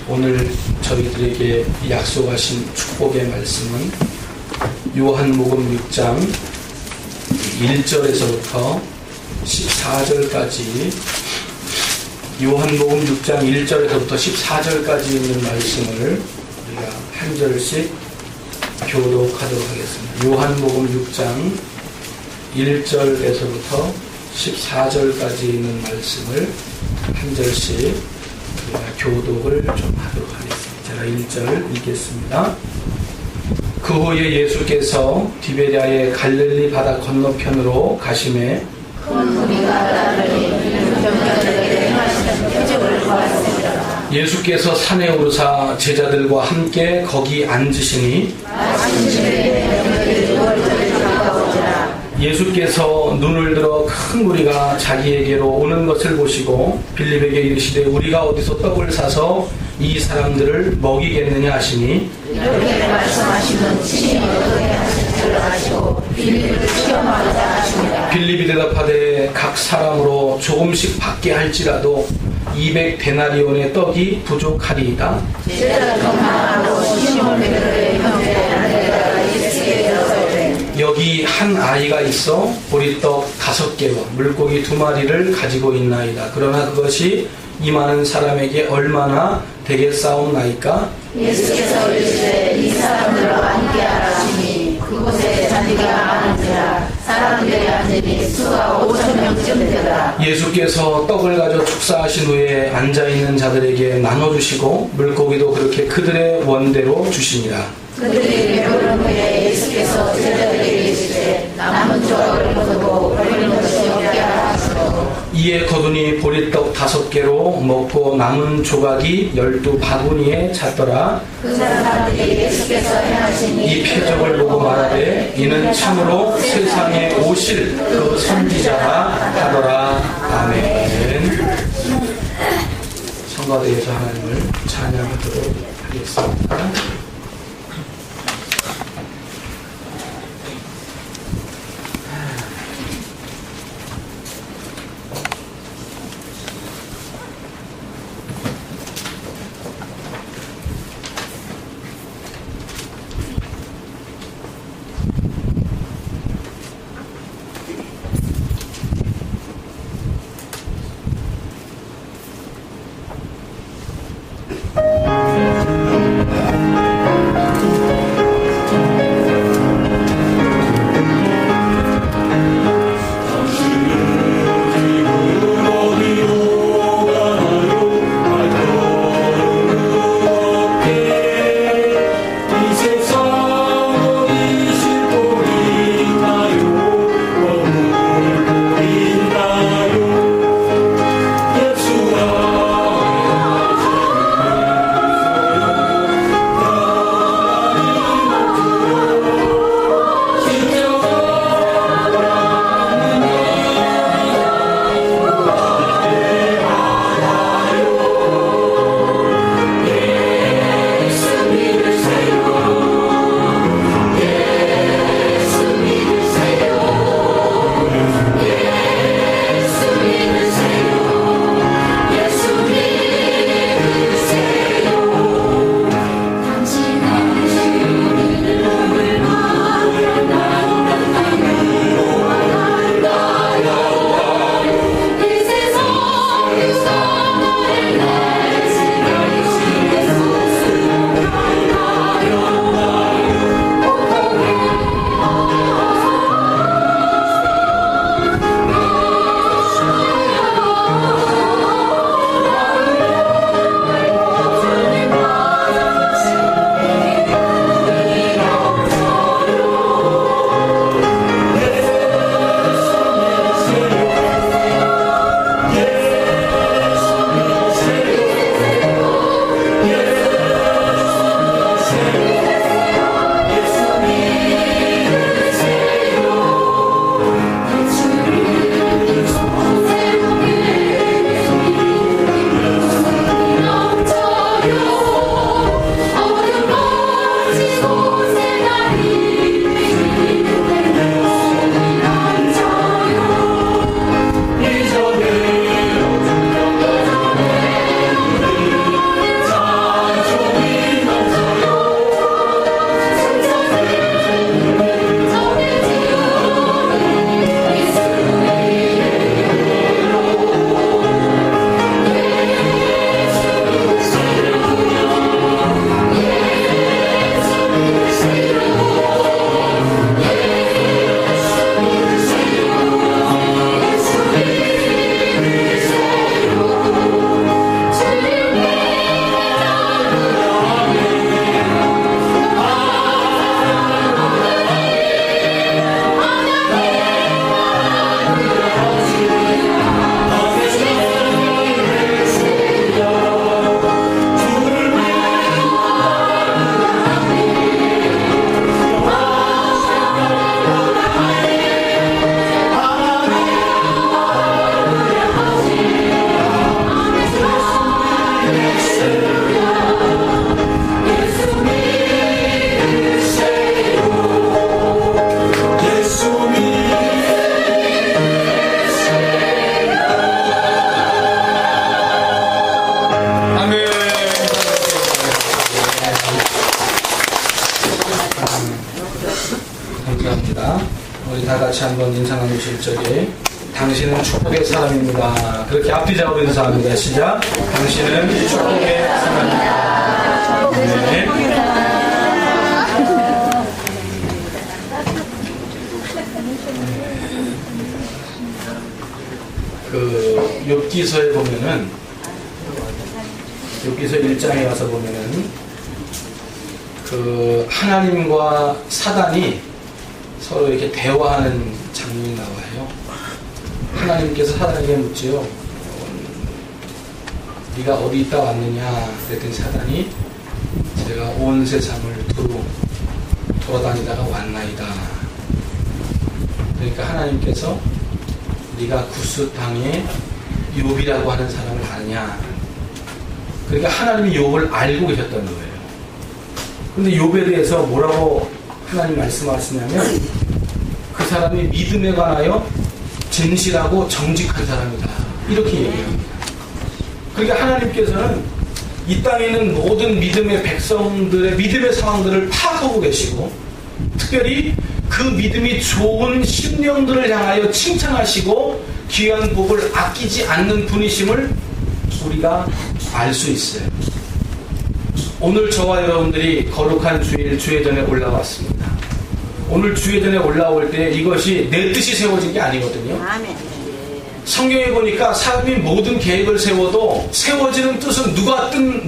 오늘 저희들에게 약속하신 축복의 말씀은 요한복음 6장 1절에서부터 14절까지 요한복음 6장 1절에서부터 14절까지 있는 말씀을 우리가 한 절씩 교독하도록 하겠습니다. 요한복음 6장 1절에서부터 14절까지 있는 말씀을 한 절씩 우리가 교독을 좀 하도록 하겠습니다. 제가 1절 읽겠습니다. 그 후에 예수께서 디베랴의 갈릴리 바다 건너편으로 가시매 큰 무리가 따르니 병자들에게 행하시는 표적을 보았습니다. 예수께서 산에 오르사 제자들과 함께 거기 앉으시니 예수께서 눈을 들어 큰 무리가 자기에게로 오는 것을 보시고 빌립에게 이르시되 우리가 어디서 떡을 사서 이 사람들을 먹이겠느냐 하시니 이렇게 말씀하시면 친히 어떻게 하실지를 아시고 빌립을 시험하고자 하십니다. 빌립이 대답하되 각 사람으로 조금씩 받게 할지라도 200데나리온의 떡이 부족하리이다. 제자가 경망하고 시몬 베드로의 형제 안드레가 예수께 대답하되 여기 한 아이가 있어 보리떡 5개와 물고기 2마리를 가지고 있나이다. 그러나 그것이 이 많은 사람에게 얼마나 되겠사옵나이까? 예수께서 이르시되 이 사람들과 함께하라 하시니 그곳에 자리가 많은지라 사람들이 앉으니 수가 5,000명쯤 되더라. 예수께서 떡을 가져 축사하신 후에 앉아있는 자들에게 나눠주시고 물고기도 그렇게 그들의 원대로 주시니라. 그들이 배부른 후에 예수께서 제자들에게 이르시되 남은 조각을 거두고 버리는 것이 없게 하라 하시고 이에 거두니 보리떡 5개로 먹고 남은 조각이 12바구니에 찼더라. 그 사람들이 예수께서 행하신 이 표적을 보고 말하되 이는 참으로 세상에 오실 그 선지자라 하더라. 아멘. 성가대에서 하나님을 찬양하도록 하겠습니다. 감사합니다. 우리 다 같이 한번 인사 나누실 적에 당신은 축복의 사람입니다. 그렇게 앞뒤 잡고 인사합니다. 시작. 당신은 축복의 사람입니다. 네. 그 욥기서에 보면은 욥기서 1장에 와서 보면은 그 하나님과 사단이 서로 이렇게 대화하는 장면이 나와요. 하나님께서 사단에게 묻지요. 네가 어디 있다 왔느냐 그랬더니 사단이 제가 온 세상을 두루 돌아다니다가 왔나이다. 그러니까 하나님께서 네가 구스 땅에 욥이라고 하는 사람을 아느냐. 그러니까 하나님이 욥을 알고 계셨던 거예요. 근데 욥에 대해서 뭐라고 하나님 말씀하시냐면 그 사람이 믿음에 관하여 진실하고 정직한 사람이다. 이렇게 얘기합니다. 그러니까 하나님께서는 이 땅에 있는 모든 믿음의 백성들의 믿음의 상황들을 파악하고 계시고 특별히 그 믿음이 좋은 심령들을 향하여 칭찬하시고 귀한 복을 아끼지 않는 분이심을 우리가 알 수 있어요. 오늘 저와 여러분들이 거룩한 주일 주회전에 올라왔습니다. 오늘 주회전에 올라올 때 이것이 내 뜻이 세워진 게 아니거든요. 성경에 보니까 사람이 모든 계획을 세워도 세워지는 뜻은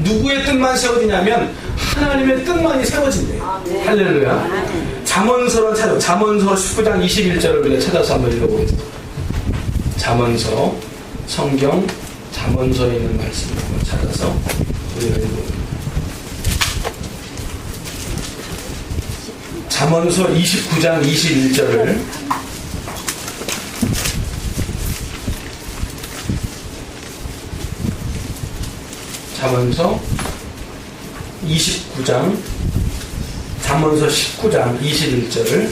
누구의 뜻만 세워지냐면 하나님의 뜻만이 세워진대요. 할렐루야. 잠언서를 찾아 잠언서 19장 21절을 우리가 찾아서 한번 읽어보겠습니다. 잠언서 성경 잠언서에 있는 말씀을 한번 찾아서 우리가 읽어보겠습니다. 잠언서 29장 21절을 잠언서 29장 잠언서 19장 21절을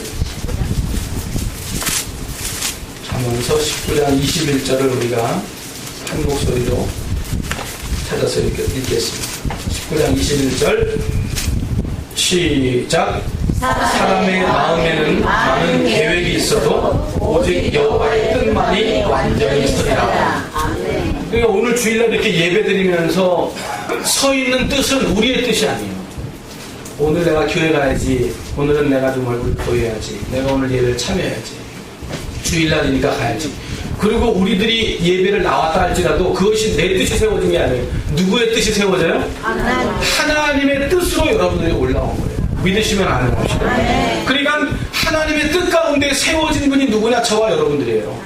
잠언서 19장 21절을 우리가 한 목소리로 찾아서 읽겠습니다. 19장 21절 시작. 사람의 마음에는 많은 계획이 있어도 오직 여호와의 뜻만이 완전히 서리라. 그러니까 오늘 주일날 이렇게 예배드리면서 서 있는 뜻은 우리의 뜻이 아니에요. 오늘 내가 교회 가야지, 오늘은 내가 좀 얼굴 보여야지, 내가 오늘 예배를 참여해야지, 주일날이니까 가야지. 그리고 우리들이 예배를 나왔다 할지라도 그것이 내 뜻이 세워진 게 아니에요. 누구의 뜻이 세워져요? 하나님의 뜻으로 여러분들이 올라온 거예요. 믿으시면 아는 것이죠. 그러니까 하나님의 뜻 가운데 세워진 분이 누구냐? 저와 여러분들이에요.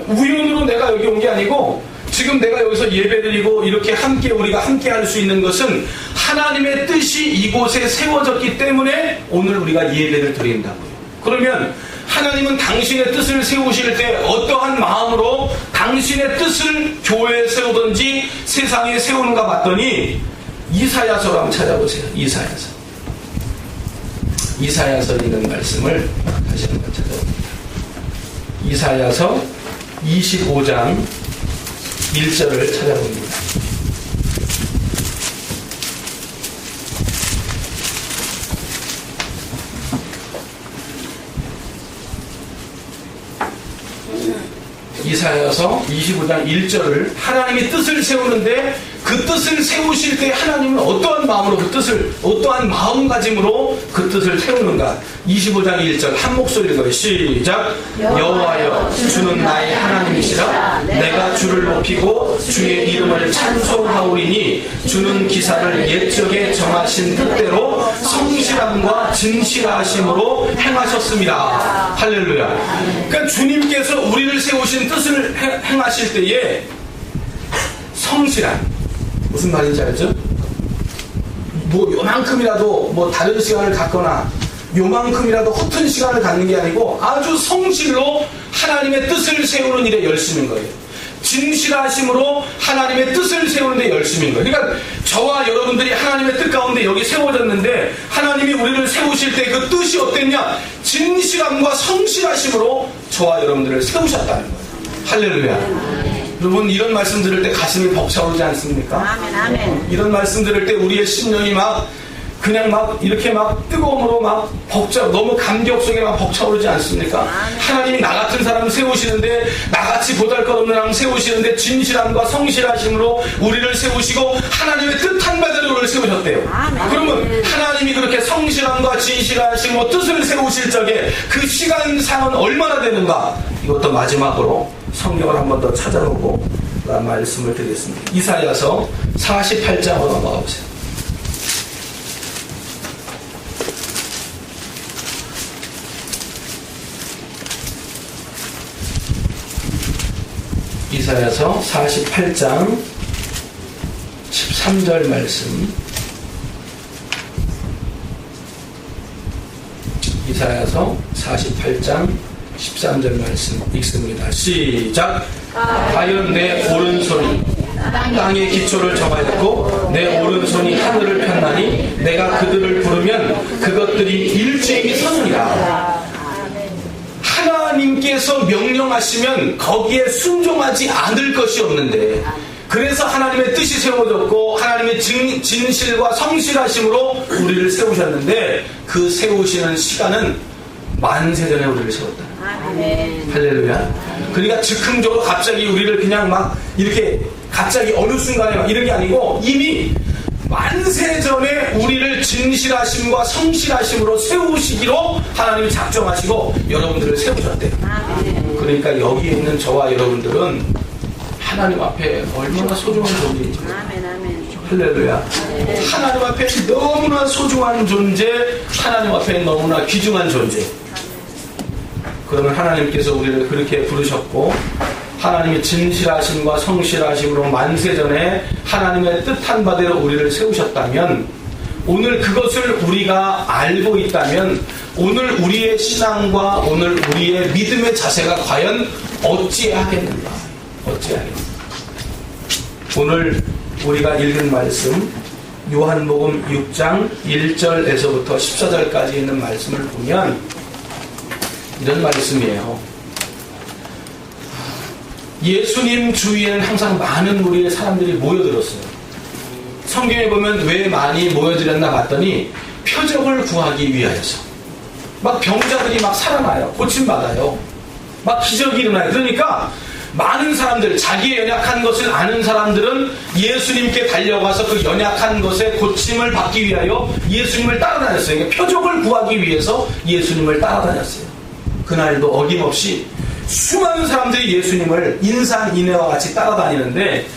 우연으로 내가 여기 온 게 아니고 지금 내가 여기서 예배드리고 이렇게 함께 우리가 함께 할 수 있는 것은 하나님의 뜻이 이곳에 세워졌기 때문에 오늘 우리가 예배를 드린다고요. 그러면 하나님은 당신의 뜻을 세우실 때 어떠한 마음으로 당신의 뜻을 교회에 세우든지 세상에 세우는가 봤더니 이사야서로 한번 찾아보세요. 이사야서에 있는 말씀을 다시 한번 찾아봅니다. 이사야서 25장 1절을 찾아봅니다. 이사야서 25장 1절을 하나님이 뜻을 세우는데 그 뜻을 세우실 때 하나님은 어떠한 마음으로 그 뜻을 어떠한 마음가짐으로 그 뜻을 세우는가. 25장 1절 한 목소리 읽어요. 시작. 여호와여 주는 나의 하나님이시라. 내가 주를 높이고 주의 이름을 찬송하오리니 주는 기사를 옛적에 정하신 뜻대로 성실함과 진실하심으로 행하셨습니다. 할렐루야. 그러니까 주님께서 우리를 세우신 뜻을 행하실 때에 성실한, 무슨 말인지 알죠? 뭐 요만큼이라도 뭐 다른 시간을 갖거나 요만큼이라도 허튼 시간을 갖는 게 아니고 아주 성실로 하나님의 뜻을 세우는 일에 열심인 거예요. 진실하심으로 하나님의 뜻을 세우는 데 열심인 거예요. 그러니까 저와 여러분들이 하나님의 뜻 가운데 여기 세워졌는데 하나님이 우리를 세우실 때 그 뜻이 어땠냐? 진실함과 성실하심으로 저와 여러분들을 세우셨다는 거예요. 할렐루야. 여러분 이런 말씀 들을 때 가슴이 벅차오르지 않습니까? 아멘, 아멘. 이런 말씀 들을 때 우리의 심령이 그냥 이렇게 뜨거움으로 너무 감격 속에 벅차오르지 않습니까? 하나님이 나 같은 사람 세우시는데, 나같이 보잘것없는 사람 세우시는데, 진실함과 성실하심으로 우리를 세우시고, 하나님의 뜻한 바대로 우리를 세우셨대요. 그러면 하나님이 그렇게 성실함과 진실하심으로 뜻을 세우실 적에 그 시간상은 얼마나 되는가? 이것도 마지막으로 성경을 한 번 더 찾아보고 말씀을 드리겠습니다. 이사야서 48장으로 넘어가 보세요. 이사야서 48장 13절 말씀. 이사야서 48장 13절 말씀 읽습니다. 시작. 과연 내 오른손이 땅의 기초를 정하였고 내 오른손이 하늘을 폈나니 내가 그들을 부르면 그것들이 일제히 서느니라. 하나님께서 명령하시면 거기에 순종하지 않을 것이 없는데, 그래서 하나님의 뜻이 세워졌고 하나님의 진실과 성실하심으로 우리를 세우셨는데, 그 세우시는 시간은 만세전에 우리를 세웠다. 할렐루야. 그러니까 즉흥적으로 갑자기 우리를 그냥 이렇게 갑자기 어느 순간에 이런 게 아니고 이미 만세전에 우리를 진실하심과 성실하심으로 세우시기로 하나님이 작정하시고 여러분들을 세우셨대요. 그러니까 여기에 있는 저와 여러분들은 하나님 앞에 얼마나 소중한 존재인지. 할렐루야. 하나님 앞에 너무나 소중한 존재, 하나님 앞에 너무나 귀중한 존재. 그러면 하나님께서 우리를 그렇게 부르셨고 하나님의 진실하심과 성실하심으로 만세전에 하나님의 뜻한 바대로 우리를 세우셨다면, 오늘 그것을 우리가 알고 있다면 오늘 우리의 신앙과 오늘 우리의 믿음의 자세가 과연 어찌하겠는가? 오늘 우리가 읽은 말씀 요한복음 6장 1절에서부터 14절까지 있는 말씀을 보면 이런 말씀이에요. 예수님 주위에는 항상 많은 무리의 사람들이 모여들었어요. 성경에 보면 왜 많이 모여들었나 봤더니 표적을 구하기 위하여서. 병자들이 살아나요. 고침받아요. 기적이 일어나요. 그러니까 많은 사람들, 자기의 연약한 것을 아는 사람들은 예수님께 달려가서 그 연약한 것에 고침을 받기 위하여 예수님을 따라다녔어요. 그러니까 표적을 구하기 위해서 예수님을 따라다녔어요. 그날도 어김없이 수많은 사람들이 예수님을 인산인해와 같이 따라다니는데,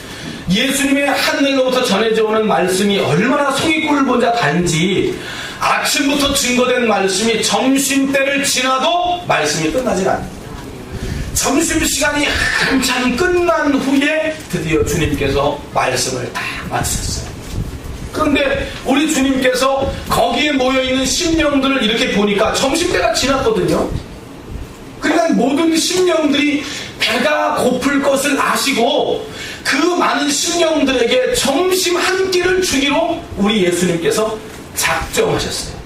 예수님의 하늘로부터 전해져 오는 말씀이 얼마나 성의꿀을 본 자 단지 아침부터 증거된 말씀이 점심때를 지나도 말씀이 끝나질 않습니다. 점심시간이 한참 끝난 후에 드디어 주님께서 말씀을 다 마치셨어요. 그런데 우리 주님께서 거기에 모여있는 심령들을 이렇게 보니까 점심때가 지났거든요. 그러니까 모든 심령들이 배가 고플 것을 아시고 그 많은 심령들에게 점심 한 끼를 주기로 우리 예수님께서 작정하셨어요.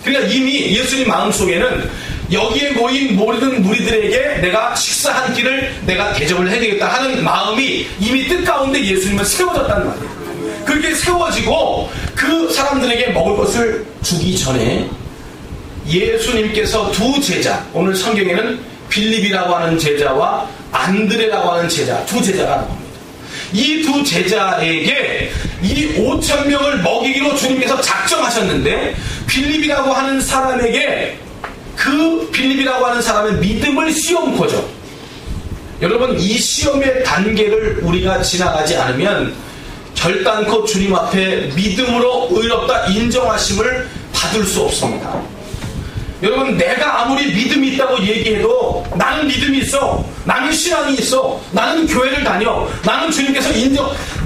그러니까 이미 예수님 마음속에는 여기에 모인 모든 무리들에게 내가 식사 한 끼를 내가 대접을 해야 되겠다 하는 마음이 이미 뜻 가운데 예수님은 세워졌단 말이에요. 그렇게 세워지고 그 사람들에게 먹을 것을 주기 전에 예수님께서 두 제자, 오늘 성경에는 빌립이라고 하는 제자와 안드레라고 하는 제자, 두 제자가 나옵니다. 이 두 제자에게 이 5,000명을 먹이기로 주님께서 작정하셨는데, 빌립이라고 하는 사람에게 그 빌립이라고 하는 사람의 믿음을 시험코죠. 여러분, 이 시험의 단계를 우리가 지나가지 않으면 결단코 주님 앞에 믿음으로 의롭다 인정하심을 받을 수 없습니다. 여러분, 내가 아무리 믿음이 있다고 얘기해도 나는 믿음이 있어, 나는 신앙이 있어, 나는 교회를 다녀, 나는 주님께서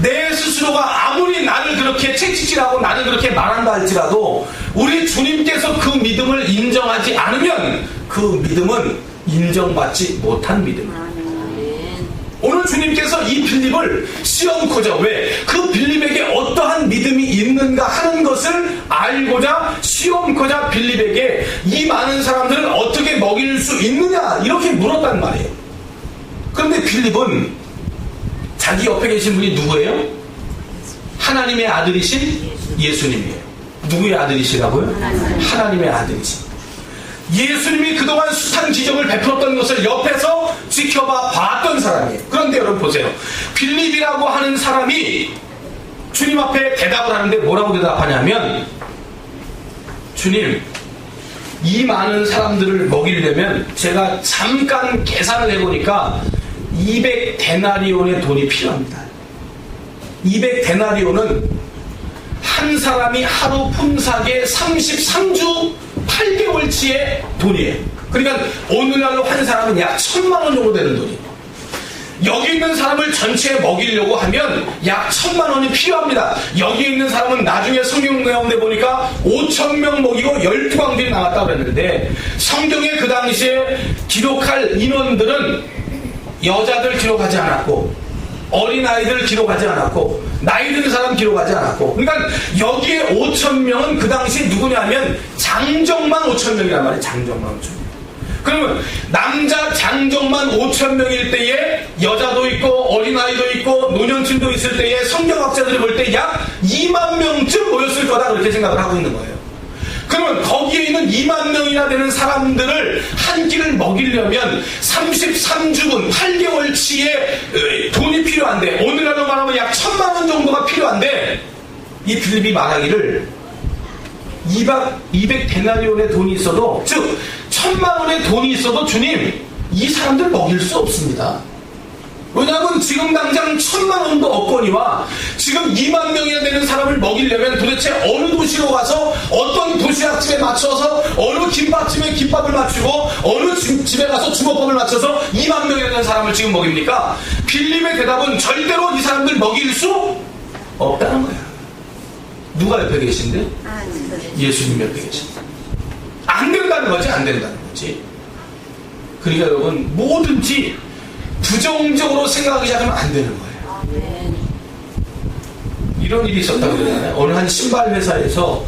내 스스로가 아무리 나를 그렇게 채찍질하고 나는 그렇게 말한다 할지라도 우리 주님께서 그 믿음을 인정하지 않으면 그 믿음은 인정받지 못한 믿음입니다. 오늘 주님께서 이 빌립을 시험코자, 왜? 그 빌립에게 어떠한 믿음이 있는가 하는 것을 알고자 시험코자 빌립에게 이 많은 사람들을 어떻게 먹일 수 있느냐 이렇게 물었단 말이에요. 그런데 빌립은 자기 옆에 계신 분이 누구예요? 하나님의 아들이신 예수님이에요. 누구의 아들이시라고요? 하나님의 아들이신. 예수님이 그동안 숱한 기적을 베풀었던 것을 옆에서 지켜봐 봤던 사람이에요. 그런데 여러분 보세요. 빌립이라고 하는 사람이 주님 앞에 대답을 하는데 뭐라고 대답하냐면, 주님, 이 많은 사람들을 먹이려면 제가 잠깐 계산을 해보니까 200데나리온의 돈이 필요합니다. 200데나리온은 한 사람이 하루 품삯의 33주 8개월치의 돈이에요. 그러니까 오늘날로 한 사람은 약 1,000만 원 정도 되는 돈이에요. 여기 있는 사람을 전체에 먹이려고 하면 약 1,000만 원이 필요합니다. 여기 있는 사람은 나중에 성경 가운데 보니까 5,000명 먹이고 12광들이 나왔다고 그랬는데, 성경에 그 당시에 기록할 인원들은 여자들 기록하지 않았고 어린아이들 기록하지 않았고 나이 든 사람 기록하지 않았고, 그러니까 여기에 5,000명은 그 당시에 누구냐면 장정만 5,000명이란 말이에요. 장정만 5,000명. 그러면 남자 장정만 5,000명일 때에 여자도 있고 어린아이도 있고 노년층도 있을 때에 성경학자들이 볼 때 약 2만 명쯤 모였을 거다 그렇게 생각을 하고 있는 거예요. 그러면 거기에 있는 2만 명이나 되는 사람들을 한 끼를 먹이려면 33주분 8개월치의 돈이 필요한데, 오늘날로 말하면 약 1,000만 원 정도가 필요한데, 이 빌립이 말하기를 200데나리온의 돈이 있어도, 즉 1,000만 원의 돈이 있어도 주님, 이 사람들 먹일 수 없습니다. 왜냐하면 지금 당장 1,000만 원도 없거니와 지금 2만 명이나 되는 사람을 먹이려면 도대체 어느 도시로 가서 어떤 도시락집에 맞춰서 어느 김밥집에 김밥을 맞추고 어느 집에 가서 주먹밥을 맞춰서 2만 명이나 되는 사람을 지금 먹입니까? 빌립의 대답은 절대로 이 사람들 먹일 수 없다는 거야. 누가 옆에 계신데? 예수님 옆에 계신다. 안 된다는 거지, 안 된다는 거지. 그러니까 여러분, 뭐든지 부정적으로 생각하기 시작하면 안 되는 거예요. 이런 일이 있었다고 그러잖아요. 어느 한 신발 회사에서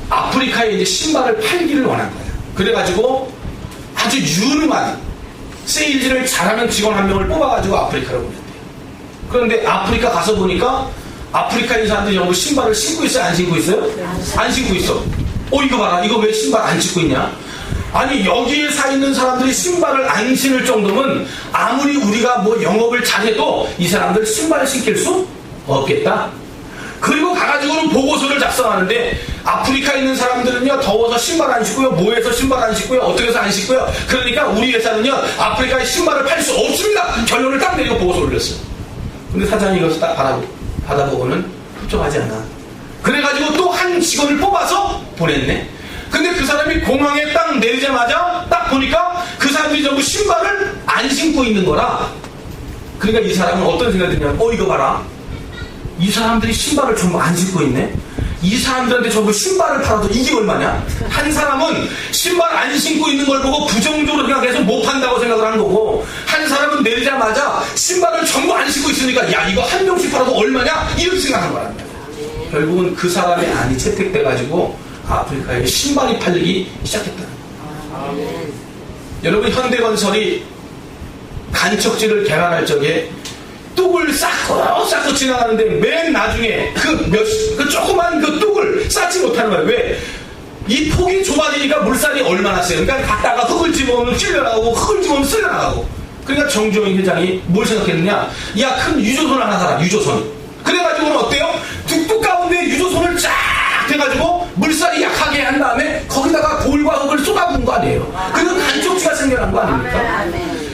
아프리카에 이제 신발을 팔기를 원한 거예요. 그래가지고 아주 유능한 세일즈를 잘하는 직원 한 명을 뽑아가지고 아프리카로 보냈대요. 그런데 아프리카 가서 보니까 아프리카인 사람들이 전부 신발을 신고 있어요? 안 신고 있어요? 안 신고 있어. 이거 봐라. 이거 왜 신발 안 신고 있냐? 아니, 여기에 사 있는 사람들이 신발을 안 신을 정도면 아무리 우리가 뭐 영업을 잘해도 이 사람들 신발을 신길 수 없겠다. 그리고 가가지고는 보고서를 작성하는데, 아프리카에 있는 사람들은요 더워서 신발 안 신고요, 뭐해서 신발 안 신고요, 어떻게 해서 안 신고요. 그러니까 우리 회사는요 아프리카에 신발을 팔 수 없습니다. 결론을 딱 내리고 보고서 올렸어요. 근데 사장이 이것을 딱 받아보고는 흡족하지 않아. 그래가지고 또 한 직원을 뽑아서 보냈네. 근데 그 사람이 공항에 딱 내리자마자 딱 보니까 그 사람들이 전부 신발을 안 신고 있는 거라. 그러니까 이 사람은 어떤 생각이 드냐면, 이거 봐라, 이 사람들이 신발을 전부 안 신고 있네. 이 사람들한테 전부 신발을 팔아도 이게 얼마냐? 한 사람은 신발 안 신고 있는 걸 보고 부정적으로 생각해서 못 판다고 생각을 하는 거고, 한 사람은 내리자마자 신발을 전부 안 신고 있으니까 야, 이거 한 명씩 팔아도 얼마냐? 이렇게 생각하는 거란 말이야. 결국은 그 사람의 안이 채택돼가지고 아프리카에 신발이 팔리기 시작했다. 여러분, 현대건설이 간척지를 개발할 적에 뚝을 쌓고 지나가는데 맨 나중에 그 조그만 그 뚝을 쌓지 못하는 거예요. 왜? 이 폭이 좁아지니까 물살이 얼마나 세요. 그러니까 갔다가 흙을 집어오면 찔려나가고 흙을 집어오면 쓸려나가고. 그러니까 정주영 회장이 뭘 생각했느냐? 야, 큰 유조선 하나 사라, 유조선. 그래가지고는 어때요? 뚝뚝 가운데 유조선을 쫙 해가지고 물살이 약하게 한 다음에 거기다가 돌과 흙을 쏟아부은 거 아니에요. 그건 간척지가 생겨난 거 아닙니까?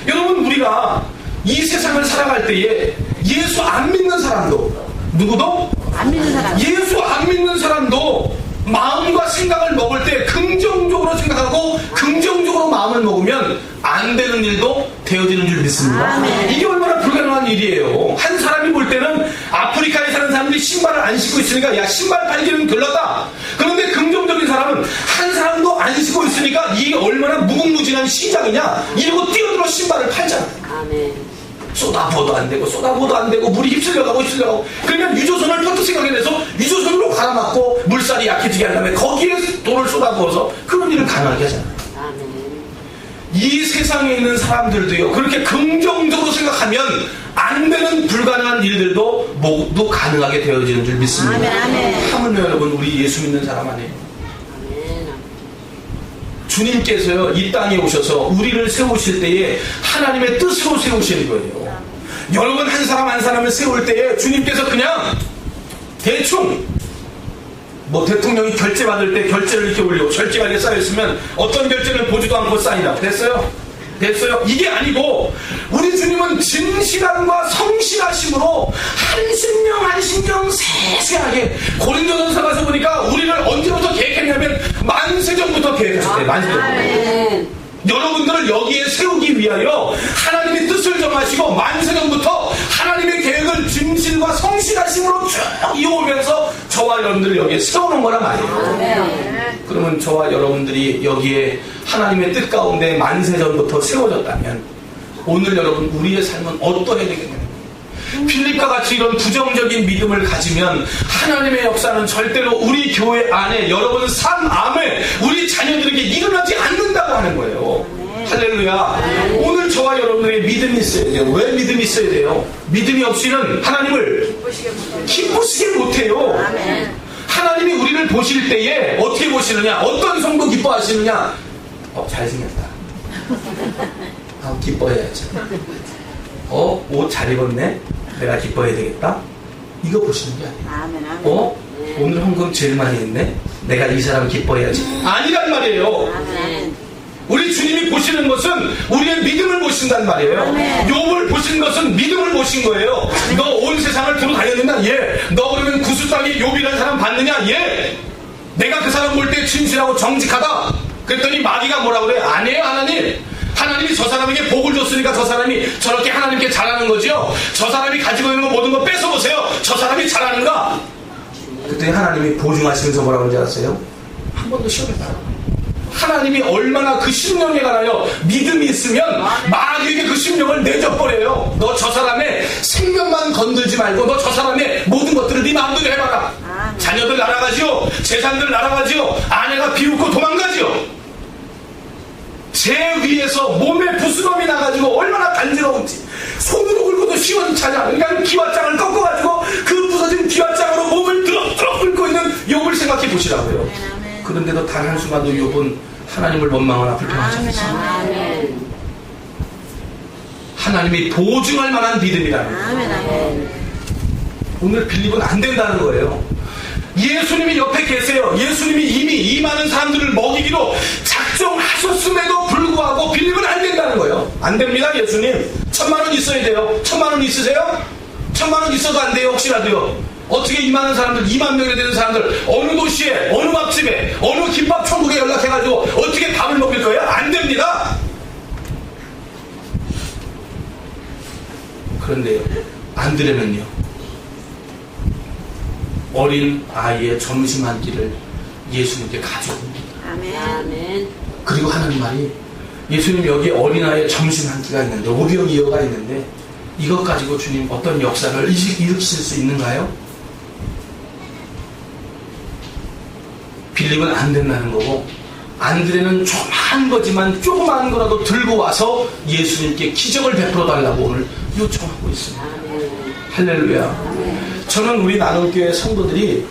여러분, 우리가 이 세상을 살아갈 때에 예수 안 믿는 사람도, 누구도? 안 믿는 사람. 예수 안 믿는 사람도 마음과 생각을 먹을 때 긍정적으로 생각하고 긍정적으로 마음을 먹으면 안 되는 일도 되어지는 줄 믿습니다. 이게 얼마나 불가능한 일이에요. 한 사람이 볼 때는 아프리카에 사는 사람들이 신발을 안 신고 있으니까 야, 신발 팔기는 별로다. 그런데 긍정적인 사람은 한 사람도 안 신고 있으니까 이게 얼마나 무궁무진한 시장이냐 이러고 뛰어들어 신발을 팔잖아. 쏟아부어도 안 되고 쏟아부어도 안 되고 물이 휩쓸려가고 그러면 유조선을 퍼뜩 생각해 내서 유조선으로 갈아맞고 물살이 약해지게 하려면 거기에 돌을 쏟아부어서 그런 일을 가능하게 하잖아요. 이 세상에 있는 사람들도요, 그렇게 긍정적으로 생각하면 안 되는 불가능한 일들도 모두 가능하게 되어지는 줄 믿습니다. 하물며 여러분, 우리 예수 믿는 사람 아니에요. 주님께서요, 이 땅에 오셔서 우리를 세우실 때에 하나님의 뜻으로 세우시는 거예요. 여러분 한 사람 한 사람을 세울 때에 주님께서 그냥 대충 대통령이 결제 받을 때 결제를 이렇게 올리고 절제가 이렇게 쌓여있으면 어떤 결제는 보지도 않고 쌓인다고 됐어요? 이게 아니고 우리 주님은 진실함과 성실하심으로 한 신경 세세하게 고린도전서 가서 보니까 우리를 언제부터 계획했냐면 만세전부터 계획하셨대요. 만세전부터. 여러분들을 여기에 세우기 위하여 하나님의 뜻을 정하시고 만세전부터 하나님의 계획을 진실과 성실하심으로 쭉 이어오면서 저와 여러분들을 여기에 세우는 거란 말이에요. 그러면 저와 여러분들이 여기에 하나님의 뜻 가운데 만세전부터 세워졌다면 오늘 여러분 우리의 삶은 어떠해야 되겠냐면 필립과 같이 이런 부정적인 믿음을 가지면 하나님의 역사는 절대로 우리 교회 안에 여러분 삶 안에 우리 자녀들에게 일어나지 않는다고 하는 거예요. 할렐루야. 오늘 저와 여러분에게 믿음이 있어야 돼요. 왜 믿음이 있어야 돼요? 믿음이 없이는 하나님을 기쁘시게 못해요. 하나님이 우리를 보실 때에 어떻게 보시느냐, 어떤 성도 기뻐하시느냐, 잘생겼다, 기뻐해야지, 옷 잘 입었네, 내가 기뻐해야 되겠다, 이거 보시는 게 아니에요. 오늘 헌금 제일 많이 했네, 내가 이 사람 기뻐해야지, 아니란 말이에요. 우리 주님이 보시는 것은 우리의 믿음을 보신단 말이에요. 욥을 보신 것은 믿음을 보신 거예요. 너 온 세상을 두루 다녔느냐? 예. 너 그러면 구수 땅에 욥이라는 사람 봤느냐? 예. 내가 그 사람 볼 때 진실하고 정직하다. 그랬더니 마귀가 뭐라고 그래? 아니에요, 하나님. 하나님이 저 사람에게 복을 줬으니까 저 사람이 저렇게 하나님께 잘하는 거죠. 저 사람이 가지고 있는 거 모든 거 뺏어보세요. 저 사람이 잘하는가? 그때 하나님이 보증하시면서 뭐라고 하는지 아세요? 한 번도 시험해봐라. 하나님이 얼마나 그 심령에 관하여 믿음이 있으면 마귀에게 그 심령을 내줘버려요. 너 저 사람의 생명만 건들지 말고 너 저 사람의 모든 것들을 네 마음대로 해봐라. 자녀들 날아가지요, 재산들 날아가지요, 아내가 비웃고 도망가지요. 제 위에서 몸에 부스럼이 나가지고 얼마나 간지러운지 손으로 긁고도 시원찮지 않아. 그러니까 기왓장을 꺾어가지고 그 부서진 기왓장으로 몸을 드럭드럭 긁고 있는 욥을 생각해 보시라고요. 그런데도 단 한순간도 욥은 하나님을 원망하나 불평하지 않습니다. 하나님이 보증할 만한 믿음이라는 거예요. 오늘 빌립은 안 된다는 거예요. 예수님이 옆에 계세요. 예수님이 이미 이 많은 사람들을 먹이기로 작정하셨음에도 불구하고 빌립은 안 된다는 거예요. 안 됩니다. 예수님 1,000만 원 있어야 돼요. 1,000만 원 있으세요? 1,000만 원 있어도 안 돼요. 혹시라도요. 어떻게 이 많은 사람들, 2만 명이 되는 사람들 어느 도시에, 어느 밥집에, 어느 김밥 천국에 연락해가지고 어떻게 밥을 먹일 거예요? 안 됩니다. 그런데요, 안 되려면요, 어린 아이의 점심 한 끼를 예수님께 가져옵니다. 아멘. 그리고 하는 말이, 예수님 여기 어린 아이의 점심 한 끼가 있는데 5병 2어가 있는데 이것 가지고 주님 어떤 역사를 일으키실 수 있는가요? 빌립은 안 된다는 거고, 안드레는 조그만 거지만 조그만 거라도 들고 와서 예수님께 기적을 베풀어 달라고 오늘 요청하고 있습니다. 할렐루야. 저는 우리 나눔교회 성도들이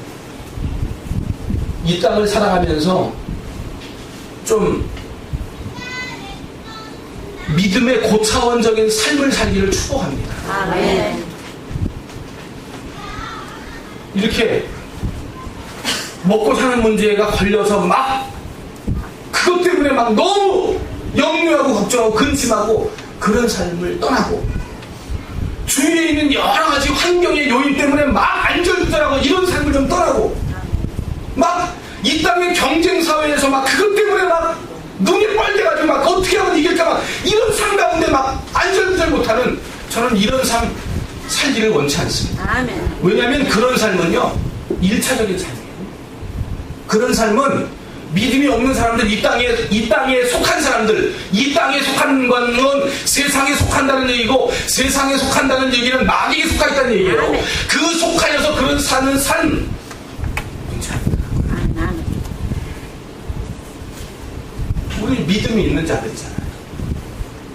이 땅을 살아가면서 좀 믿음의 고차원적인 삶을 살기를 축복합니다. 이렇게 먹고 사는 문제가 걸려서 막 그것 때문에 막 너무 염려하고 걱정하고 근심하고 그런 삶을 떠나고, 주위에 있는 여러 가지 환경의 요인 때문에 막 안절부절하고 이런 삶을 좀 떠나고, 막 이 땅의 경쟁 사회에서 막 그것 때문에 막 눈이 빨개가지고 막 어떻게 하면 이길까 막 이런 삶 가운데 막 안절부절 못하는, 저는 이런 삶 살기를 원치 않습니다. 왜냐하면 그런 삶은요 1차적인 삶이에요. 그런 삶은 믿음이 없는 사람들, 이 땅에 속한 사람들, 이 땅에 속한 건 세상에 속한다는 얘기고, 세상에 속한다는 얘기는 마귀에 속하 있다는 얘기예요. 그 속하여서 그런 사는 삶. 우리 믿음이 있는 자들이잖아요.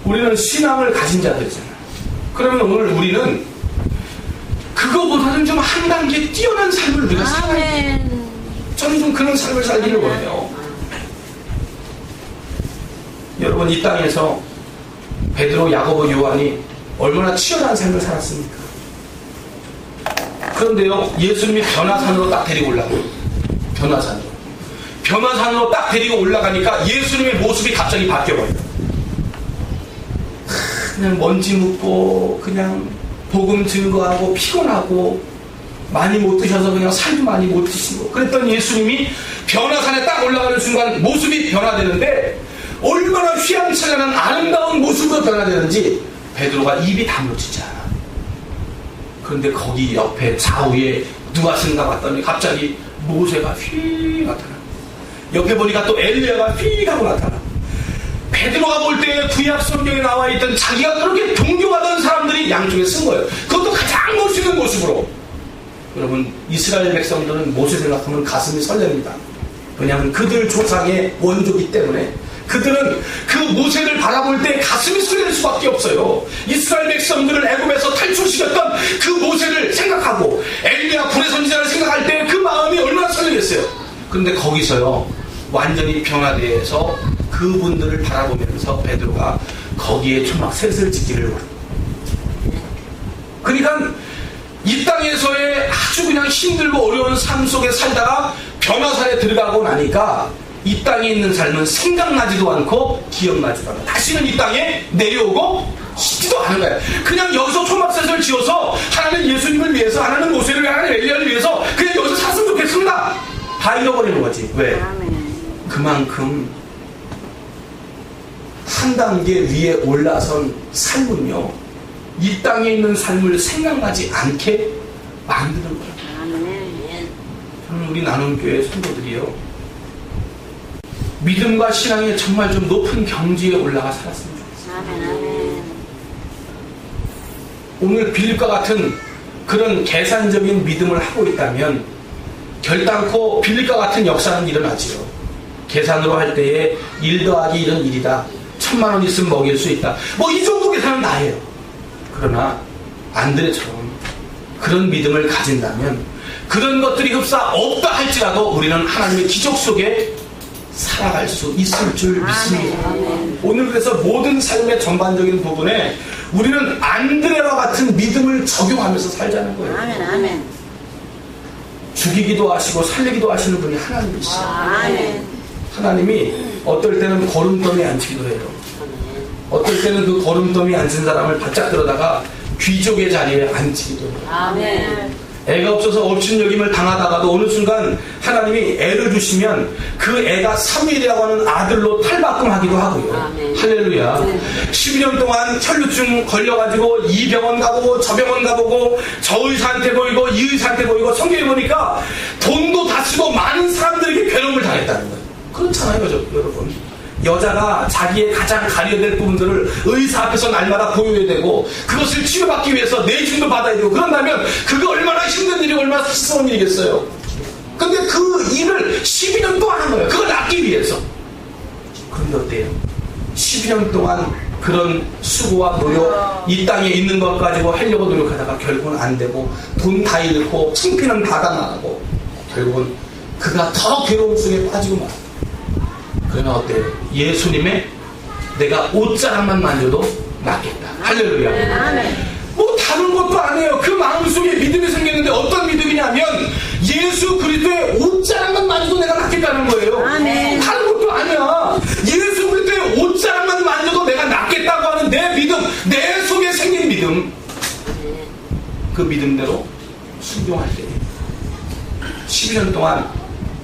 우리는 신앙을 가진 자들이잖아요. 그러면 오늘 우리는 그거보다는 좀 한 단계 뛰어난 삶을 우리가 살아야 돼요. 저는 좀 그런 삶을 살기를 원해요. 여러분, 이 땅에서 베드로, 야고보, 요한이 얼마나 치열한 삶을 살았습니까? 그런데요, 예수님이 변화산으로 딱 데리고 올라가요. 변화산으로 딱 데리고 올라가니까 예수님의 모습이 갑자기 바뀌어버려요. 그냥 먼지 묻고, 그냥 복음 증거하고, 피곤하고, 많이 못 드셔서 그냥 살도 많이 못 드시고, 그랬더니 예수님이 변화산에 딱 올라가는 순간 모습이 변화되는데, 얼마나 휘황찬란한 아름다운 모습으로 변화되는지 베드로가 입이 다물어지지 않아. 그런데 거기 옆에 좌우에 누가 쓴가 봤더니 갑자기 모세가 휙 나타나. 옆에 보니까 또 엘리야가 휙 하고 나타나. 베드로가 볼 때 구약 성경에 나와 있던 자기가 그렇게 동경하던 사람들이 양쪽에 쓴 거예요. 그것도 가장 멋있는 모습으로. 여러분, 이스라엘 백성들은 모세 생각하면 가슴이 설렙니다. 왜냐하면 그들 조상의 원조이기 때문에 그들은 그 모세를 바라볼 때 가슴이 설렐 수밖에 없어요. 이스라엘 백성들을 애굽에서 탈출시켰던 그 모세를 생각하고 엘리야 불의 선지자를 생각할 때 그 마음이 얼마나 설레겠어요. 그런데 거기서요, 완전히 변화돼서 그분들을 바라보면서 베드로가 거기에 초막 셋을 짓기를 원합니다. 그러니까 이 땅에서의 아주 그냥 힘들고 어려운 삶 속에 살다가 변화산에 들어가고 나니까 이 땅에 있는 삶은 생각나지도 않고 기억나지도 않고 다시는 이 땅에 내려오고 싶지도 않은 거예요. 그냥 여기서 초막셋을 지어서 하나는 예수님을 위해서, 하나는 모세를 위해서, 하나는 엘리야를 위해서 그냥 여기서 샀으면 좋겠습니다. 다 잃어버리는 거지. 왜? 그만큼 한 단계 위에 올라선 삶은요, 이 땅에 있는 삶을 생각나지 않게 만드는 거예요. 저는 우리 나눔교회 성도들이요, 믿음과 신앙에 정말 좀 높은 경지에 올라가 살았으면 좋겠어요. 오늘 빌립과 같은 그런 계산적인 믿음을 하고 있다면 결단코 빌립과 같은 역사는 일어나지요. 계산으로 할 때에 1 더하기 1은 1이다. 1000만 원 있으면 먹일 수 있다. 뭐 이 정도 계산은 다 해요. 그러나 안드레처럼 그런 믿음을 가진다면 그런 것들이 흡사 없다 할지라도 우리는 하나님의 기적 속에 살아갈 수 있을 줄 믿습니다. 오늘 그래서 모든 삶의 전반적인 부분에 우리는 안드레와 같은 믿음을 적용하면서 살자는 거예요. 아멘. 죽이기도 하시고 살리기도 하시는 분이 하나님이시죠. 하나님이 어떨 때는 거름더미에 앉히기도 해요. 어떨 때는 그 거름더미에 앉은 사람을 바짝 들어다가 귀족의 자리에 앉히기도 해요. 애가 없어서 업신여김을 당하다가도 어느 순간 하나님이 애를 주시면 그 애가 사무엘이라고 하는 아들로 탈바꿈하기도 하고요. 할렐루야. 12년 동안 혈루증 걸려가지고 이 병원 가보고 저 병원 가보고 저 의사한테 보이고 이 의사한테 보이고 성경에 보니까 돈도 다 쓰고 많은 사람들에게 괴로움을 당했다는 거예요. 그렇잖아요, 여러분. 여자가 자기의 가장 가려야 될 부분들을 의사 앞에서 날마다 보여야 되고 그것을 치료받기 위해서 내줌도 받아야 되고 그런다면 그거 얼마나 힘든 일이 얼마나 스스러운 일이겠어요. 근데 그 일을 12년 동안 한 거예요. 그걸 낳기 위해서. 그런데 어때요? 12년 동안 그런 수고와 노력, 이 땅에 있는 것 가지고 하려고 노력하다가 결국은 안 되고 돈 다 잃고 창피는 다 당하고 결국은 그가 더 괴로움 속에 빠지고 말아요. 그러면 어때요? 예수님의 내가 옷자락만 만져도 낫겠다. 할렐루야. 뭐 다른 것도 아니에요. 그 마음속에 믿음이 생겼는데 어떤 믿음이냐면 예수 그리스도의 옷자락만 만져도 내가 낫겠다는 거예요. 다른 것도 아니야. 예수 그리스도의 옷자락만 만져도 내가 낫겠다고 하는 내 믿음, 내 속에 생긴 믿음, 그 믿음대로 순종할 때 12년 동안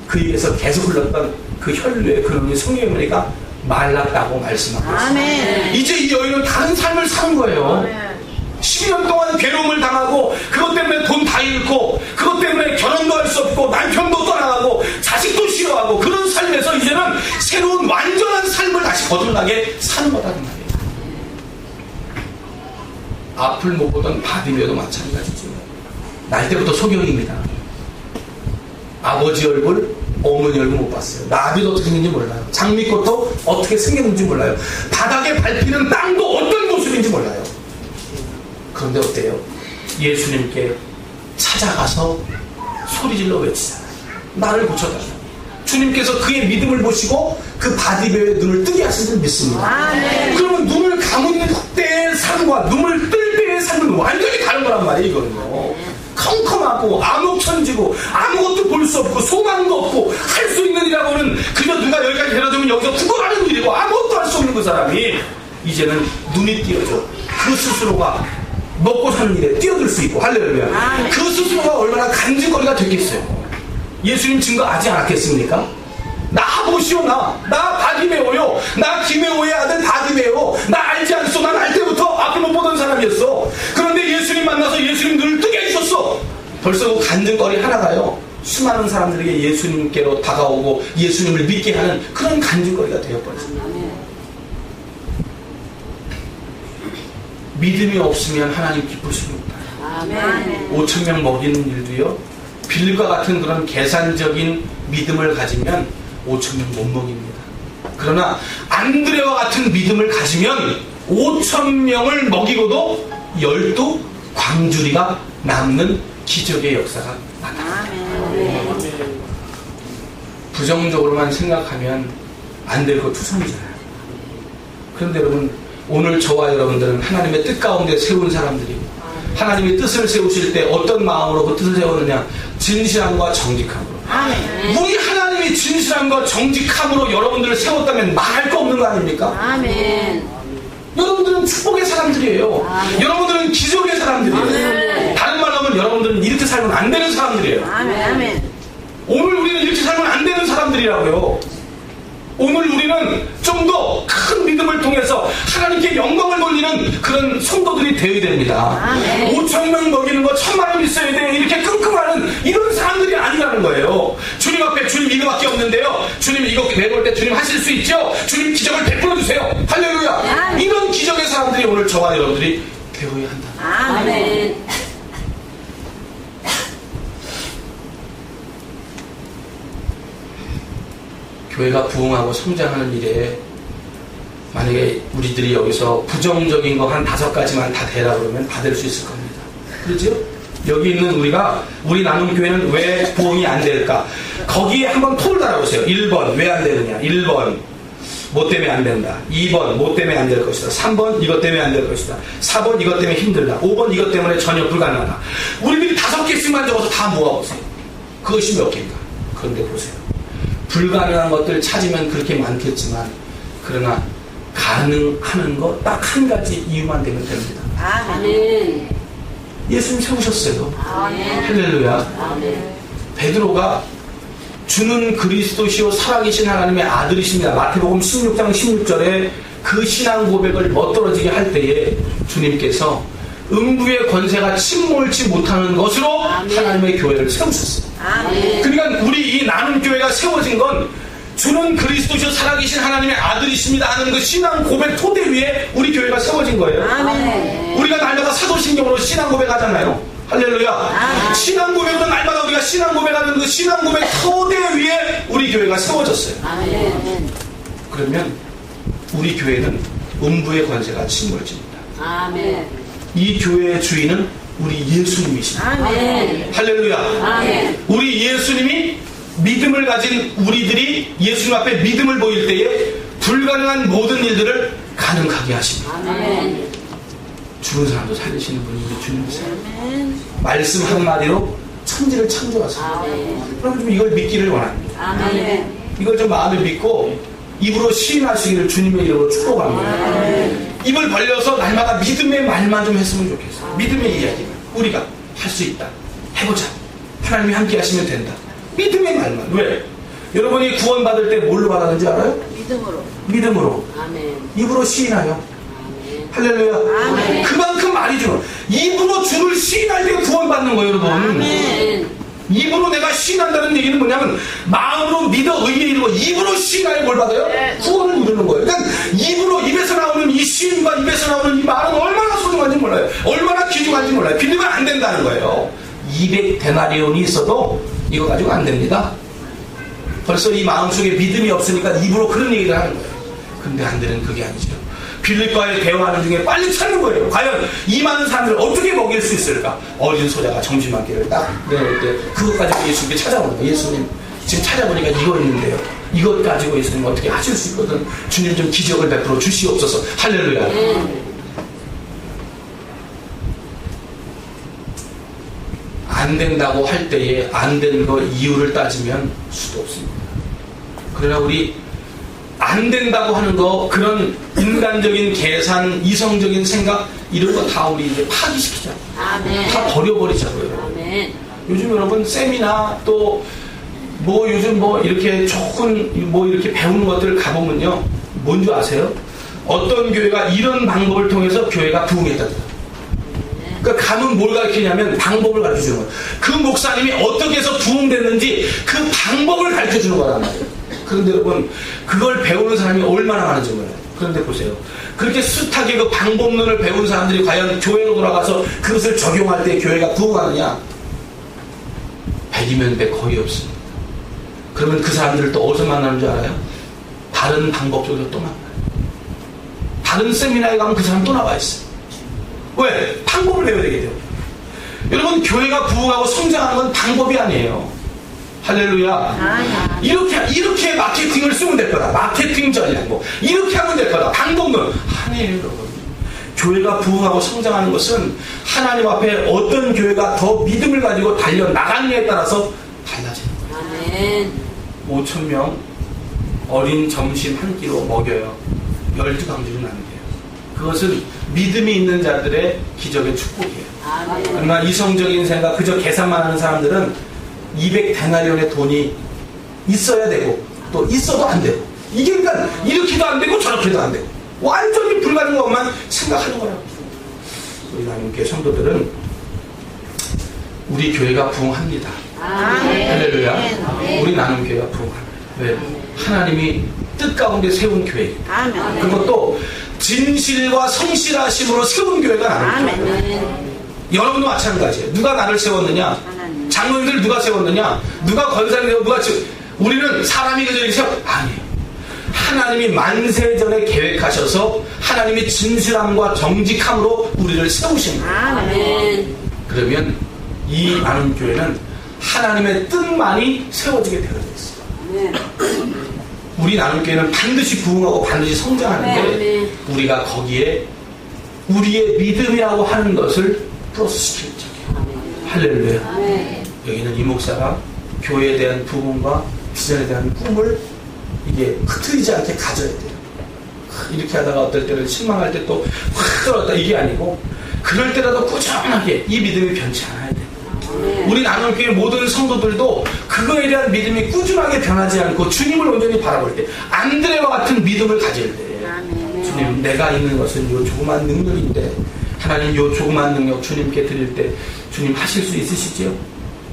그 입에서 계속 흘렀던 그 혈류의 근원이 성령의 머리가 말랐다고 말씀하고 있습니다. 이제 이 여인은 다른 삶을 사는 거예요. 12년 동안 괴로움을 당하고 그것 때문에 돈 다 잃고 그것 때문에 결혼도 할 수 없고 남편도 떠나가고 자식도 싫어하고 그런 삶에서 앞을 못 보던 바디메오도 마찬가지죠. 날 때부터 소경입니다. 아버지 얼굴, 어머니 얼굴 못 봤어요. 나비도 어떻게 생긴지 몰라요. 장미꽃도 어떻게 생겼는지 몰라요. 바닥에 밟히는 땅도 어떤 모습인지 몰라요. 그런데 어때요? 예수님께 찾아가서 소리질러 외치잖아요. 나를 고쳐달라. 주님께서 그의 믿음을 보시고 그 바디메오의 눈을 뜨게 하신 줄 믿습니다. 그러면 눈을 감은 때의 삶과 눈을 뜰 때의 삶은 완전히 다른 거란 말이에요. 이거는요. 컴컴하고 암흑천지고 아무것도 볼 수 없고 소망도 없고 할 수 있는 일이라고는 그저 누가 여기까지 데려주면 여기서 죽어가는 일이고 아무것도 할 수 없는 그 사람이 이제는 눈이 띄어져. 그 스스로가 먹고 사는 일에 뛰어들 수 있고 할렐루야. 그 스스로가 얼마나 간증거리가 됐겠어요. 예수님 증거하지 않았겠습니까? 나 보시오. 나 바디메오요. 나 기메오의 아들 바디메오. 나 알지 않소. 난 알 때부터 앞을 못 보던 사람이었어. 그런데 예수님 만나서 예수님 눈을 뜨게 해주셨어. 벌써 그 간증거리 하나가요, 수많은 사람들에게 예수님께로 다가오고 예수님을 믿게 하는 그런 간증거리가 되어버렸습니다. 믿음이 없으면 하나님 기쁘시지 못해요. 5,000명 먹이는 일도요, 빌과 같은 그런 계산적인 믿음을 가지면 5,000명 못 먹입니다. 그러나 안드레와 같은 믿음을 가지면 5,000명을 먹이고도 12 광주리가 남는 기적의 역사가 나타납니다. 부정적으로만 생각하면 안 될 거 투성이잖아요. 그런데 여러분, 오늘 저와 여러분들은 하나님의 뜻 가운데 세운 사람들이고, 하나님의 뜻을 세우실 때 어떤 마음으로 그 뜻을 세웠느냐? 진실함과 정직함으로. 우리 하나님이 진실함과 정직함으로 여러분들을 세웠다면 말할 거 없는 거 아닙니까? 아멘. 여러분들은 축복의 사람들이에요. 아멘. 여러분들은 기적의 사람들이에요. 아멘. 다른 말로 하면 여러분들은 이렇게 살면 안 되는 사람들이에요. 아멘. 오늘 우리는 이렇게 살면 안 되는 사람들이라고요. 오늘 우리는 좀 더 큰 믿음을 통해서 하나님께 영광을 돌리는 그런 성도들이 되어야 됩니다. 5,000명 먹이는 거 1,000만 원 있어야 돼. 이렇게 끙끙하는 이런 사람들이 아니라는 거예요. 주님 앞에 주님 이거밖에 없는데요. 주님 이거 내놓을 때 주님 하실 수 있죠? 주님 기적을 베풀어 주세요. 할렐루야. 이런 기적의 사람들이 오늘 저와 여러분들이 되어야 한다. 아멘. 교회가 부흥하고 성장하는 일에 만약에 우리들이 여기서 부정적인 거 한 5가지만 다 대라 그러면 다 될 수 있을 겁니다. 그렇죠? 여기 있는 우리 나눔교회는 왜 부흥이 안 될까? 거기에 한번 톱을 달아보세요. 1번 왜 안 되느냐? 1번 뭐 때문에 안 된다. 2번 뭐 때문에 안 될 것이다. 3번 이것 때문에 안 될 것이다. 4번 이것 때문에 힘들다. 5번 이것 때문에 전혀 불가능하다. 우리들이 5개씩만 적어서 다 모아보세요. 그것이 몇 개인가? 그런데 보세요. 불가능한 것들 찾으면 그렇게 많겠지만, 그러나 가능하는 거 딱 한 가지 이유만 되면 됩니다. 아멘. 예수님 세우셨어요. 아멘. 할렐루야. 아멘. 베드로가 주는 그리스도시요 살아계신 하나님의 아들이십니다. 마태복음 16장 16절에 그 신앙 고백을 멋들어지게 할 때에 주님께서 음부의 권세가 침몰치 못하는 것으로 하나님의 교회를 세우셨어요. 아멘. 그러니까 우리 이 나눔교회가 세워진 건 주는 그리스도시요 살아계신 하나님의 아들이십니다 하는 그 신앙 고백 토대 위에 우리 교회가 세워진 거예요. 아멘. 우리가 날마다 사도신경으로 신앙 고백하잖아요. 할렐루야. 아멘. 신앙 고백은 날마다 우리가 신앙 고백하는 그 신앙 고백 토대 위에 우리 교회가 세워졌어요. 아멘. 그러면 우리 교회는 음부의 권세가 침몰집니다. 아멘. 이 교회의 주인은 우리 예수님이십니다. 아멘. 할렐루야. 아멘. 우리 예수님이 믿음을 가진 우리들이 예수님 앞에 믿음을 보일 때에 불가능한 모든 일들을 가능하게 하십니다. 아멘. 죽은 사람도 살리시는 분이 우리 주님이세요. 아멘. 말씀 한마디로 천지를 창조하세요. 그럼 좀 이걸 믿기를 원합니다. 아멘. 이걸 좀 마음에 믿고 입으로 시인하시기를 주님의 이름으로 축복합니다. 아멘. 입을 벌려서 날마다 믿음의 말만 좀 했으면 좋겠어요. 믿음의 이야기만 우리가 할 수 있다. 해보자. 하나님이 함께 하시면 된다. 믿음의 말만. 왜? 여러분이 구원받을 때 뭘로 받았는지 알아요? 믿음으로. 아멘. 입으로 시인하여. 아멘. 할렐루야. 아멘. 그만큼 말이죠. 입으로 주를 시인할 때 구원받는 거예요, 여러분. 아멘. 입으로 내가 시인한다는 얘기는 뭐냐면 마음으로 믿어 의에 이르고 입으로 시인하여 뭘 받아요? 구원을 이루는 거예요. 그러니까 입에서 나오는 이 시인과 입에서 나오는 이 말은 얼마나 소중한지 몰라요. 얼마나 귀중한지 몰라요. 빌리면 안 된다는 거예요. 200데나리온이 있어도 이거 가지고 안 됩니다. 벌써 이 마음속에 믿음이 없으니까 입으로 그런 얘기를 하는 거예요. 근데 안 되는 그게 아니죠. 빌립과의 대화하는 중에 빨리 찾는 거예요. 과연 이 많은 사람들을 어떻게 먹일 수 있을까? 어린 소자가 점심한끼를 딱 내놓을 때 그것 가지고 예수님께 찾아오는 거예요. 예수님 지금 찾아보니까 이거 있는데요. 이것 가지고 예수님 어떻게 하실 수 있거든. 주님 좀 기적을 베풀어 주시옵소서. 할렐루야. 안 된다고 할 때에 안 되는 거 이유를 따지면 수도 없습니다. 그러나 우리 안 된다고 하는 거, 그런 인간적인 계산, 이성적인 생각, 이런 거 다 우리 이제 파기시키자. 아멘. 다 버려버리자고요. 아멘. 요즘 여러분 세미나 또 뭐 요즘 뭐 이렇게 조금 뭐 이렇게 배우는 것들 가보면요, 뭔지 아세요? 어떤 교회가 이런 방법을 통해서 교회가 부흥했다더라. 그러니까 가면 뭘 가르치냐면 방법을 가르쳐주는 거예요. 그 목사님이 어떻게 해서 부흥됐는지 그 방법을 가르쳐주는 거란 말이에요. 그런데 여러분, 그걸 배우는 사람이 얼마나 많은지 몰라요. 그런데 보세요. 그렇게 숱하게 그 방법론을 배운 사람들이 과연 교회로 돌아가서 그것을 적용할 때 교회가 부흥하느냐? 100이면 100 거의 없습니다. 그러면 그 사람들을 또 어디서 만나는 줄 알아요? 다른 방법 쪽에서 또 만나요. 다른 세미나에 가면 그 사람 또 나와 있어요. 왜? 방법을 배워야 되게 돼요. 여러분, 교회가 부흥하고 성장하는 건 방법이 아니에요. 할렐루야. 이렇게 마케팅을 쓰면 될 거다. 마케팅 전략 뭐 이렇게 하면 될 거다. 방법론 아니에요, 여러분. 교회가 부흥하고 성장하는 것은 하나님 앞에 어떤 교회가 더 믿음을 가지고 달려나가느냐에 따라서 달라져요. 아멘. 5,000명 어린 점심 한 끼로 먹여요. 12강주는 안 돼요. 그것은 믿음이 있는 자들의 기적의 축복이에요. 아멘. 그러나 이성적인 생각, 그저 계산만 하는 사람들은 200데나리온의 돈이 있어야 되고 또 있어도 안 되고, 이게 그러니까 이렇게도 안 되고 저렇게도 안 되고 완전히 불가능한 것만 생각하는 거라고. 우리 하나님께 성도들은 우리 교회가 부흥합니다. 할렐루야. 우리 나눔교회가 부흥합니다. 왜? 하나님이 뜻 가운데 세운 교회. 그것도 진실과 성실하심으로 세운 교회가 나눔교회. 여러분도 마찬가지예요. 누가 나를 세웠느냐? 장로님들 누가 세웠느냐? 누가 권사님 세웠느냐? 누가 우리는 사람이 그저 세웠 아니에요. 하나님이 만세전에 계획하셔서 하나님이 진실함과 정직함으로 우리를 세우신 거예요. 아멘. 그러면 이 나눔교회는 하나님의 뜻만이 세워지게 되어 있어요. 우리 나눔교회는 반드시 부흥하고 반드시 성장하는데 우리가 거기에 우리의 믿음이라고 하는 것을 플러스시킬 적이에요. 할렐루야. 여기는 이 목사가 교회에 대한 부흥과 비전에 대한 꿈을 이게 흐트리지 않게 가져야 돼요. 이렇게 하다가 어떨 때는 실망할 때 또 확 떨어졌다, 이게 아니고 그럴 때라도 꾸준하게 이 믿음이 변치 않아야 돼요. 우리 나눔교회 모든 성도들도 그거에 대한 믿음이 꾸준하게 변하지 않고 주님을 온전히 바라볼 때, 안드레와 같은 믿음을 가질 때, 주님, 내가 있는 것은 요 조그만 능력인데 하나님 요 조그만 능력 주님께 드릴 때 주님 하실 수 있으시죠?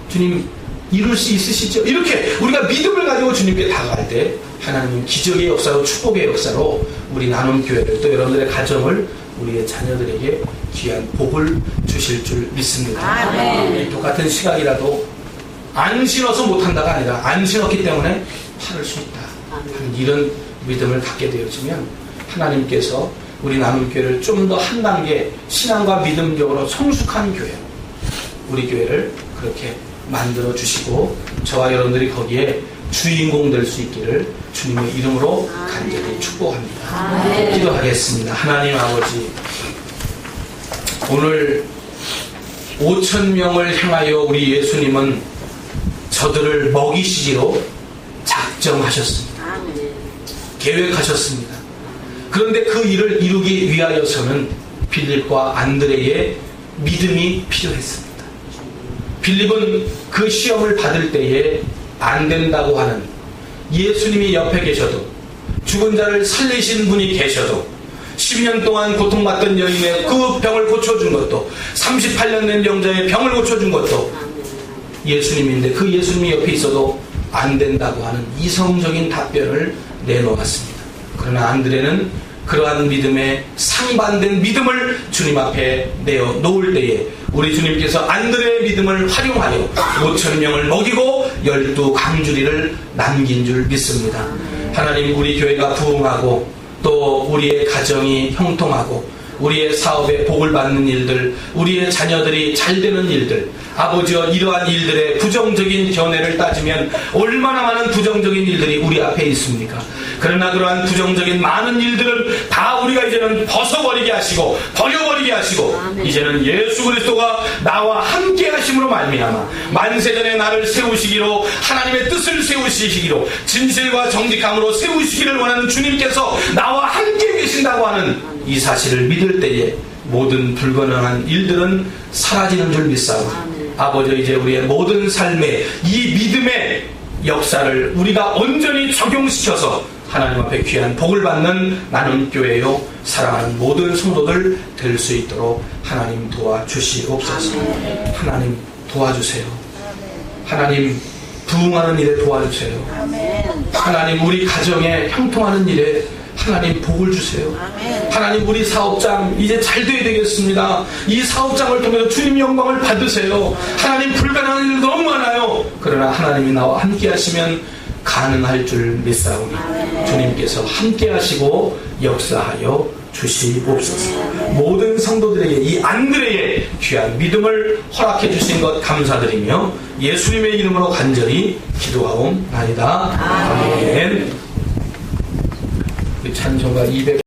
주님 이룰 수 있으시죠? 이렇게 우리가 믿음을 가지고 주님께 다가갈 때 하나님 기적의 역사로, 축복의 역사로 우리 나눔교회를, 또 여러분들의 가정을, 우리의 자녀들에게 귀한 복을 주실 줄 믿습니다. 똑같은 시각이라도 안 신어서 못한다가 아니라 안 신었기 때문에 팔을 수 있다 하는 이런 믿음을 갖게 되어지면 하나님께서 우리 나눔교회를 좀 더 한 단계 신앙과 믿음적으로 성숙한 교회, 우리 교회를 그렇게 만들어 주시고 저와 여러분들이 거기에 주인공 될 수 있기를 주님의 이름으로 간절히 축복합니다. 기도하겠습니다. 하나님 아버지, 오늘 5,000명을 향하여 우리 예수님은 저들을 먹이시기로 작정하셨습니다. 계획하셨습니다. 그런데 그 일을 이루기 위하여서는 빌립과 안드레의 믿음이 필요했습니다. 빌립은 그 시험을 받을 때에 안 된다고 하는, 예수님이 옆에 계셔도, 죽은 자를 살리신 분이 계셔도, 12년 동안 고통받던 여인의 그 병을 고쳐준 것도, 38년 된 병자의 병을 고쳐준 것도 예수님인데 그 예수님이 옆에 있어도 안 된다고 하는 이성적인 답변을 내놓았습니다. 그러나 안드레는 그러한 믿음에 상반된 믿음을 주님 앞에 내어 놓을 때에 우리 주님께서 안드레의 믿음을 활용하여 5,000명을 먹이고 12강주리를 남긴 줄 믿습니다. 하나님, 우리 교회가 부흥하고 또 우리의 가정이 형통하고 우리의 사업에 복을 받는 일들, 우리의 자녀들이 잘 되는 일들, 아버지여, 이러한 일들의 부정적인 견해를 따지면 얼마나 많은 부정적인 일들이 우리 앞에 있습니까? 그러나 그러한 부정적인 많은 일들을 다 우리가 이제는 벗어버리게 하시고 버려버리게 하시고 이제는 예수 그리스도가 나와 함께 하심으로 말미암아 만세전에 나를 세우시기로, 하나님의 뜻을 세우시기로, 진실과 정직함으로 세우시기를 원하는 주님께서 나와 함께 계신다고 하는 이 사실을 믿을 때에 모든 불가능한 일들은 사라지는 줄 믿사오니 아버지, 이제 우리의 모든 삶에 이 믿음의 역사를 우리가 온전히 적용시켜서 하나님 앞에 귀한 복을 받는 나눔 교회요 사랑하는 모든 성도들 될 수 있도록 하나님 도와주시옵소서. 하나님 도와주세요. 하나님 부흥하는 일에 도와주세요. 하나님 우리 가정에 형통하는 일에 하나님 복을 주세요. 하나님 우리 사업장 이제 잘 돼야 되겠습니다. 이 사업장을 통해서 주님 영광을 받으세요. 하나님 불가능한 일 너무 많아요. 그러나 하나님이 나와 함께 하시면 가능할 줄 믿사오니 주님께서 함께 하시고 역사하여 주시옵소서. 모든 성도들에게 이 안드레의 귀한 믿음을 허락해 주신 것 감사드리며 예수님의 이름으로 간절히 기도하옵나이다. 아멘. 찬송가 200